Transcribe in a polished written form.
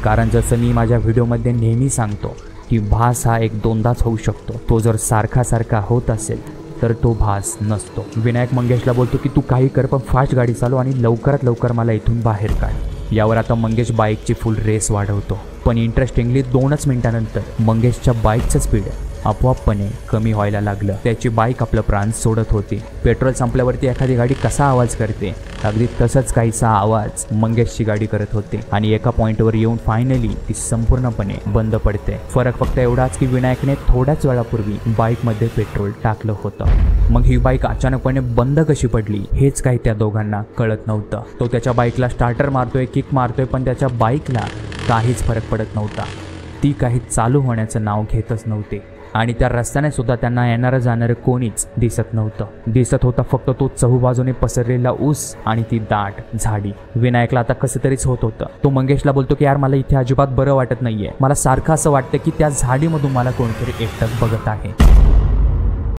कारण जसं मी माझ्या व्हिडिओमध्ये नेहमी सांगतो की भास हा एक दोनदाच होऊ शकतो, तो जर सारखा सारखा होत असेल तर तो भास नसतो। विनायक मंगेशला बोलतो की तू काही कर पण फास्ट गाडी चालव आणि लवकरात लवकर मला इथून बाहेर काढ। यावर आता मंगेश बाईकची फुल रेस वाढवतो, पण इंटरेस्टिंगली 2च मिनिटांनंतर मंगेशच्या बाईकचं स्पीड आपोआपपणे कमी व्हायला लागलं। त्याची बाईक आपलं प्राण सोडत होती। पेट्रोल संपल्यावरती एखादी गाडी कसा आवाज करते, अगदी तसंच काहीसा आवाज मंगेशची गाडी करत होती आणि एका पॉईंटवर येऊन फायनली ती संपूर्णपणे बंद पडते। फरक फक्त एवढाच की विनायकने थोड्याच वेळापूर्वी बाईकमध्ये पेट्रोल टाकलं होतं। मग ही बाईक अचानकपणे बंद कशी पडली हेच काही त्या दोघांना कळत नव्हतं। तो त्याच्या बाईकला स्टार्टर मारतोय, किक मारतोय, पण त्याच्या बाईकला काहीच फरक पडत नव्हता। ती काही चालू होण्याचं नाव घेतच नव्हती आणि त्या रस्त्याने सुद्धा त्यांना येणारं जाणारं कोणीच दिसत नव्हतं। दिसत होता फक्त तो चहूबाजूने पसरलेला ऊस आणि ती दाट झाडी। विनायकला आता कसं तरीच होत होतं। तो मंगेशला बोलतो की यार मला इथे अजिबात बरं वाटत नाहीये, मला सारखं असं वाटतं की त्या झाडीमधून मला कोणतरी एकटक बघत आहे।